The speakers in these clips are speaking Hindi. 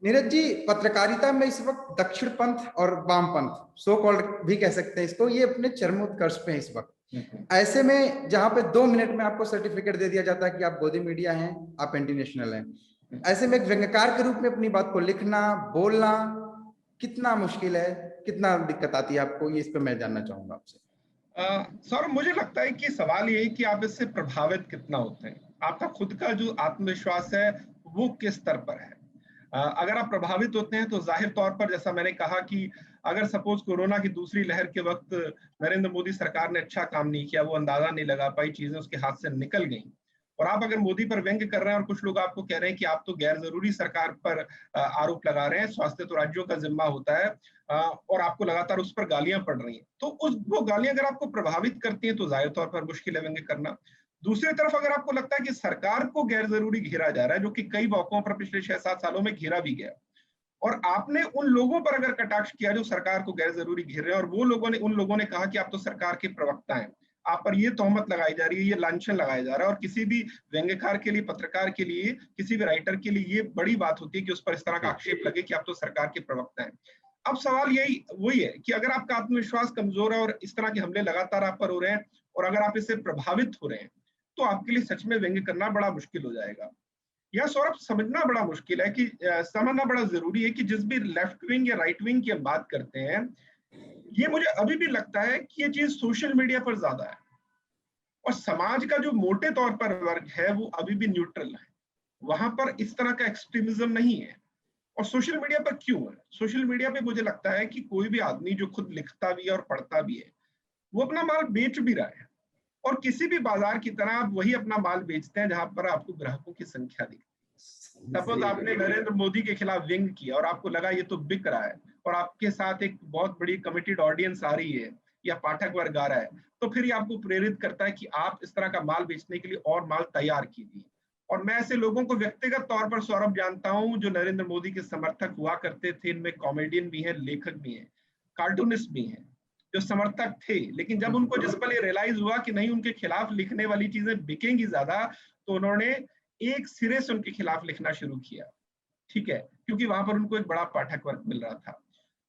नीरज जी, पत्रकारिता में इस वक्त दक्षिण पंथ और वाम पंथ, सो कॉल्ड भी कह सकते हैं इसको, ये अपने चरमोत्कर्ष पे हैं इस वक्त। ऐसे में जहां पे 2 मिनट में आपको सर्टिफिकेट दे दिया जाता है कि आप गोदी मीडिया हैं, आप एंटी नेशनल हैं, ऐसे में एक व्यंग्यकार के रूप में अपनी बात को लिखना, बोलना कितना मुश्किल है, कितना दिक्कत आती है आपको, ये इस पे मैं जानना चाहूंगा आपसे। सौरभ, मुझे लगता है कि सवाल यही कि आप इससे प्रभावित कितना होते हैं, आपका खुद का जो आत्मविश्वास है वो किस स्तर पर है। अगर आप प्रभावित होते हैं तो जाहिर तौर पर, जैसा मैंने कहा कि अगर सपोज कोरोना की दूसरी लहर के वक्त नरेंद्र मोदी सरकार ने अच्छा काम नहीं किया, वो अंदाजा नहीं लगा पाई, चीजें उसके हाथ से निकल गई, और आप अगर मोदी पर व्यंग्य कर रहे हैं और कुछ लोग आपको कह रहे हैं कि आप तो गैर जरूरी सरकार पर आरोप लगा रहे हैं, स्वास्थ्य तो राज्यों का जिम्मा होता है, और आपको लगातार उस पर गालियां पड़ रही हैं, तो वो गालियां अगर आपको प्रभावित करती हैं तो जाहिर तौर पर मुश्किल है व्यंग्य करना। दूसरी तरफ अगर आपको लगता है कि सरकार को गैर जरूरी घेरा जा रहा है, जो कि कई मौकों पर पिछले 6-7 सालों में घेरा भी गया, और आपने उन लोगों पर अगर कटाक्ष किया जो सरकार को गैर जरूरी घेर रहे हैं, और वो लोगों ने, उन लोगों ने कहा कि आप तो सरकार के प्रवक्ता हैं, आप पर ये तोहमत लगाई जा रही है, ये लांछन लगाया जा रहा है, और किसी भी व्यंग्यकार के लिए, पत्रकार के लिए, किसी भी राइटर के लिए ये बड़ी बात होती है कि उस पर इस तरह का आक्षेप लगे कि आप तो सरकार के प्रवक्ता हैं। अब सवाल यही वही है कि अगर आपका आत्मविश्वास कमजोर है और इस तरह के हमले लगातार आप पर हो रहे हैं, और अगर आप इससे प्रभावित हो रहे हैं, तो आपके लिए सच में व्यंग्य करना बड़ा मुश्किल हो जाएगा। यह सौरभ समझना बड़ा मुश्किल है कि समझना बड़ा जरूरी है कि जिस भी लेफ्ट विंग या राइट विंग की हम बात करते हैं, ये मुझे अभी भी लगता है कि ये चीज सोशल मीडिया पर ज्यादा है, और समाज का जो मोटे तौर पर वर्ग है वो अभी भी न्यूट्रल है, वहां पर इस तरह का एक्सट्रीमिज्म नहीं है। और सोशल मीडिया पर क्यों है? सोशल मीडिया पे मुझे लगता है कि कोई भी आदमी जो खुद लिखता भी है और पढ़ता भी है, वो अपना माल बेच भी रहा है, और किसी भी बाजार की तरह आप वही अपना माल बेचते हैं जहां पर आपको ग्राहकों की संख्या दिखती है। सपोज आपने नरेंद्र मोदी के खिलाफ व्यंग किया और आपको लगा ये तो बिक रहा है, और आपके साथ एक बहुत बड़ी कमिटेड ऑडियंस आ रही है या पाठक वर्ग आ रहा है, तो फिर ये आपको प्रेरित करता है कि आप इस तरह का माल बेचने के लिए और माल तैयार कीजिए। और मैं ऐसे लोगों को व्यक्तिगत तौर पर सौरभ जानता हूं जो नरेंद्र मोदी के समर्थक हुआ करते थे, इनमें कॉमेडियन भी हैं, लेखक भी हैं, कार्टूनिस्ट भी हैं, जो समर्थक थे, लेकिन जब उनको जिस पल रियलाइज हुआ कि नहीं उनके खिलाफ लिखने वाली चीजें बिकेंगी ज्यादा, तो उन्होंने एक सिरे से उनके खिलाफ लिखना शुरू किया। ठीक है, क्योंकि वहां पर उनको एक बड़ा पाठक वर्ग मिल रहा था।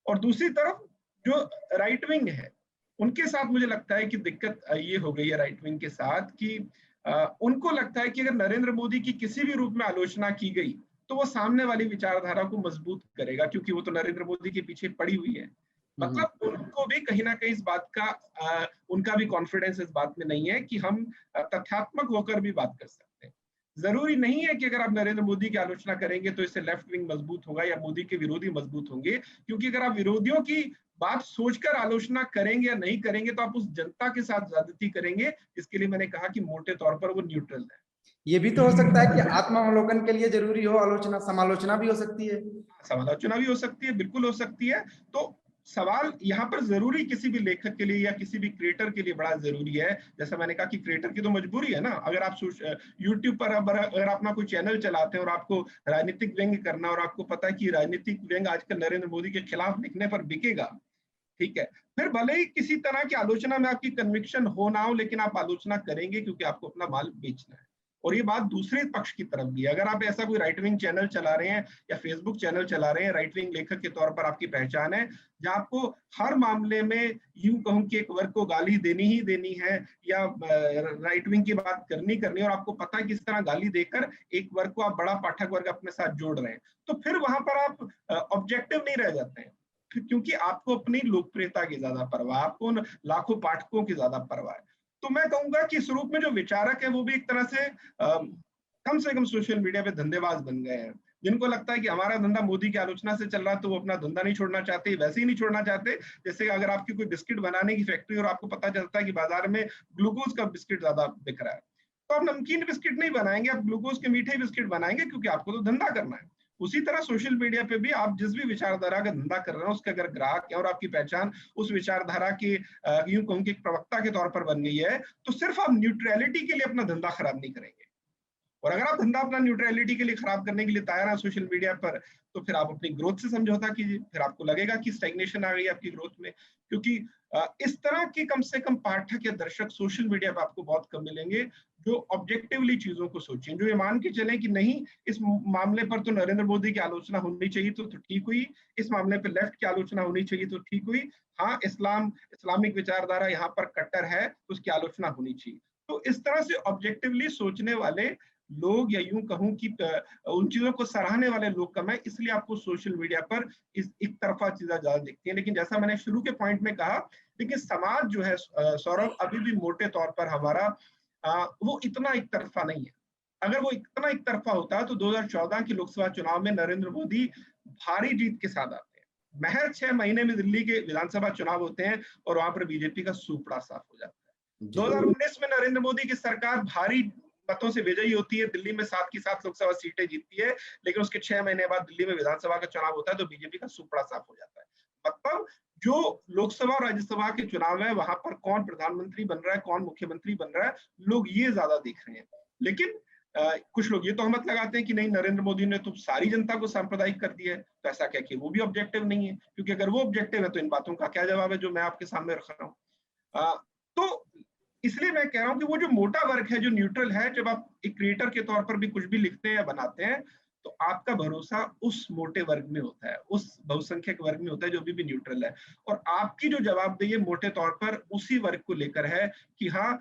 और दूसरी तरफ जो राइट विंग है, उनके साथ मुझे लगता है कि दिक्कत ये हो गई है राइट विंग के साथ कि उनको लगता है कि अगर नरेंद्र मोदी की किसी भी रूप में आलोचना की गई तो वो सामने वाली विचारधारा को मजबूत करेगा, क्योंकि वो तो नरेंद्र मोदी के पीछे पड़ी हुई है। मतलब उनको भी कहीं ना कहीं इस बात का उनका भी कॉन्फिडेंस इस बात में नहीं है कि हम तथ्यात्मक होकर भी बात कर सकते हैं। जरूरी नहीं है कि अगर आप नरेंद्र मोदी की आलोचना करेंगे तो इससे लेफ्ट विंग मजबूत होगा या मोदी के विरोधी मजबूत होंगे, क्योंकि अगर आप विरोधियों की बात सोचकर आलोचना करेंगे या नहीं करेंगे तो आप उस जनता के साथ ज्यादती करेंगे, जिसके लिए मैंने कहा कि मोटे तौर पर वो न्यूट्रल है। ये भी तो हो सकता है कि आत्मावलोकन के लिए जरूरी हो आलोचना, समालोचना भी हो सकती है। समालोचना भी हो सकती है, बिल्कुल हो सकती है। तो सवाल यहाँ पर जरूरी किसी भी लेखक के लिए या किसी भी क्रिएटर के लिए बड़ा जरूरी है, जैसा मैंने कहा कि क्रिएटर की तो मजबूरी है ना, अगर आप यूट्यूब पर अगर अपना कोई चैनल चलाते हैं और आपको राजनीतिक व्यंग्य करना, और आपको पता है कि राजनीतिक व्यंग्य आजकल नरेंद्र मोदी के खिलाफ लिखने पर बिकेगा, ठीक है, फिर भले ही किसी तरह की आलोचना में आपकी कन्विक्शन हो ना हो, लेकिन आप आलोचना करेंगे क्योंकि आपको अपना माल बेचना है। और ये बात दूसरे पक्ष की तरफ भी है, अगर आप ऐसा कोई राइट विंग चैनल चला रहे हैं या फेसबुक चैनल चला रहे हैं, राइट विंग लेखक के तौर पर आपकी पहचान है, जहां आपको हर मामले में यूं कहूं कि एक वर्ग को गाली देनी ही देनी है या राइट विंग की बात करनी करनी, और आपको पता है कि इस तरह गाली देकर एक वर्ग को आप बड़ा पाठक वर्ग अपने साथ जोड़ रहे हैं, तो फिर वहां पर आप ऑब्जेक्टिव नहीं रह जाते हैं, क्योंकि आपको अपनी लोकप्रियता की ज्यादा परवाह, आपको उन लाखों पाठकों की ज्यादा परवाह है। तो मैं कहूंगा कि इस रूप में जो विचारक है वो भी एक तरह से कम सोशल मीडिया पे धंधेबाज बन गए हैं, जिनको लगता है कि हमारा धंधा मोदी की आलोचना से चल रहा है, तो वो अपना धंधा नहीं छोड़ना चाहते, वैसे ही नहीं छोड़ना चाहते जैसे अगर आपकी कोई बिस्किट बनाने की फैक्ट्री और आपको पता चलता है कि बाजार में ग्लूकोज का बिस्किट ज्यादा बिक रहा है, तो आप नमकीन बिस्किट नहीं बनाएंगे, आप ग्लूकोज के मीठे बिस्किट बनाएंगे, क्योंकि आपको तो धंधा करना है। उसी तरह सोशल मीडिया पे भी आप जिस भी विचारधारा का धंधा कर रहे हैं, उसके अगर ग्राहक है और आपकी पहचान उस विचारधारा के यूं कहूं कि प्रवक्ता के तौर पर बन गई है, तो सिर्फ आप न्यूट्रलिटी के लिए अपना धंधा खराब नहीं करेंगे। और अगर आप धंधा अपना न्यूट्रलिटी के लिए खराब करने के लिए तैयार हैं सोशल मीडिया पर, तो फिर आप अपनी ग्रोथ से समझौता कीजिए, फिर आपको लगेगा कि स्टैग्नेशन आ गई आपकी ग्रोथ में। क्योंकि इस तरह के कम से कम पाठक या दर्शक सोशल मीडिया पर आपको बहुत कम मिलेंगे जो ऑब्जेक्टिवली चीजों को सोचें, जो ये मान के चलें कि नहीं इस मामले पर तो नरेंद्र मोदी की आलोचना होनी चाहिए तो ठीक हुई, इस मामले पर लेफ्ट की आलोचना होनी चाहिए तो ठीक हुई, हाँ इस्लामिक विचारधारा यहाँ पर कट्टर है तो उसकी आलोचना होनी चाहिए। तो इस तरह से ऑब्जेक्टिवली सोचने वाले लोग, या यूं कहूं कि उन चीजों को सराहने वाले लोग कम है, इसलिए आपको सोशल मीडिया पर इस एक तरफा चीजें ज्यादा दिखती हैं। लेकिन जैसा मैंने शुरू के पॉइंट में कहा, लेकिन समाज जो है सौरभ, अभी भी मोटे तौर पर हमारा वो इतना एक तरफा नहीं है। अगर वो इतना एक तरफा होता तो 2014 के लोकसभा चुनाव में नरेंद्र मोदी भारी जीत के साथ आते हैं। महज 6 महीने में दिल्ली के विधानसभा चुनाव होते हैं और वहां पर बीजेपी का सूपड़ा साफ हो जाता है। 2019 में नरेंद्र मोदी की सरकार भारी मतों से विजयी होती है, दिल्ली में 7 की 7 लोकसभा सीटें जीतती है, लेकिन उसके 6 महीने बाद दिल्ली में विधानसभा का चुनाव होता है तो बीजेपी का सूपड़ा साफ हो जाता है। मतलब जो लोकसभा और राज्यसभा के चुनाव है वहां पर कौन प्रधानमंत्री बन रहा है, कौन मुख्यमंत्री बन रहा है, लोग ये ज्यादा देख रहे हैं। लेकिन कुछ लोग ये तोहमत लगाते हैं कि नहीं, नरेंद्र मोदी ने तो सारी जनता को सांप्रदायिक कर दिया है, तो ऐसा क्या कि वो भी ऑब्जेक्टिव नहीं है? क्योंकि अगर वो ऑब्जेक्टिव है तो इन बातों का क्या जवाब है जो मैं आपके सामने रख रहा हूँ। तो इसलिए मैं कह रहा हूं कि वो जो मोटा वर्ग है, जो न्यूट्रल है, जब आप एक क्रिएटर के तौर पर भी कुछ भी लिखते हैं या बनाते हैं तो आपका भरोसा उस मोटे वर्ग में होता है, उस बहुसंख्यक वर्ग में होता है जो अभी भी न्यूट्रल है। और आपकी जो जवाबदेही मोटे तौर पर उसी वर्ग को लेकर है कि हाँ,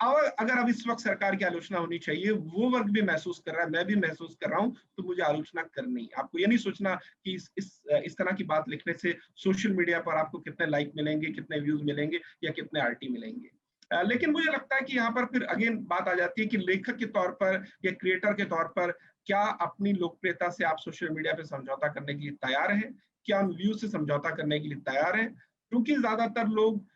अगर अब इस वक्त सरकार की आलोचना होनी चाहिए, वो वर्ग भी महसूस कर रहा है, मैं भी महसूस कर रहा हूं, तो मुझे आलोचना करनी है। आपको ये नहीं सोचना कि इस तरह की बात लिखने से सोशल मीडिया पर आपको कितने लाइक मिलेंगे, कितने व्यूज मिलेंगे या कितने आरटी मिलेंगे। लेकिन मुझे लगता है कि यहाँ पर फिर अगेन बात आ जाती है कि लेखक के तौर पर या क्रिएटर के तौर पर क्या अपनी लोकप्रियता से आप सोशल मीडिया पे समझौता करने के लिए तैयार हैं? क्या उन व्यूज से समझौता करने के लिए तैयार हैं? क्योंकि ज्यादातर लोग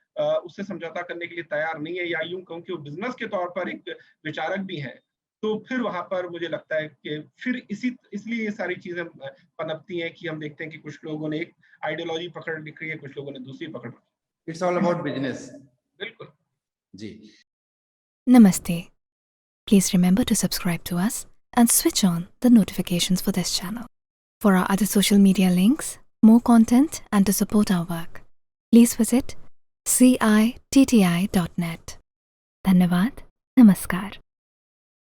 उससे समझौता करने के लिए तैयार नहीं है, या यूं कहूं कि वो बिजनेस के तौर पर एक विचारक भी हैं, तो फिर वहां पर मुझे लगता है कि फिर इसलिए ये सारी चीजें पनपती हैं कि हम देखते हैं कि कुछ लोगों ने एक आइडियोलॉजी पकड़ रखी है, कुछ लोगों ने दूसरी पकड़ रखी है। It's all about business. बिल्कुल जी। Namaste. Please remember to subscribe to us and switch on the notifications for this channel. For our other social media links, more content, and to support our work, please visit citti.net. Dhanyavad. Namaskar.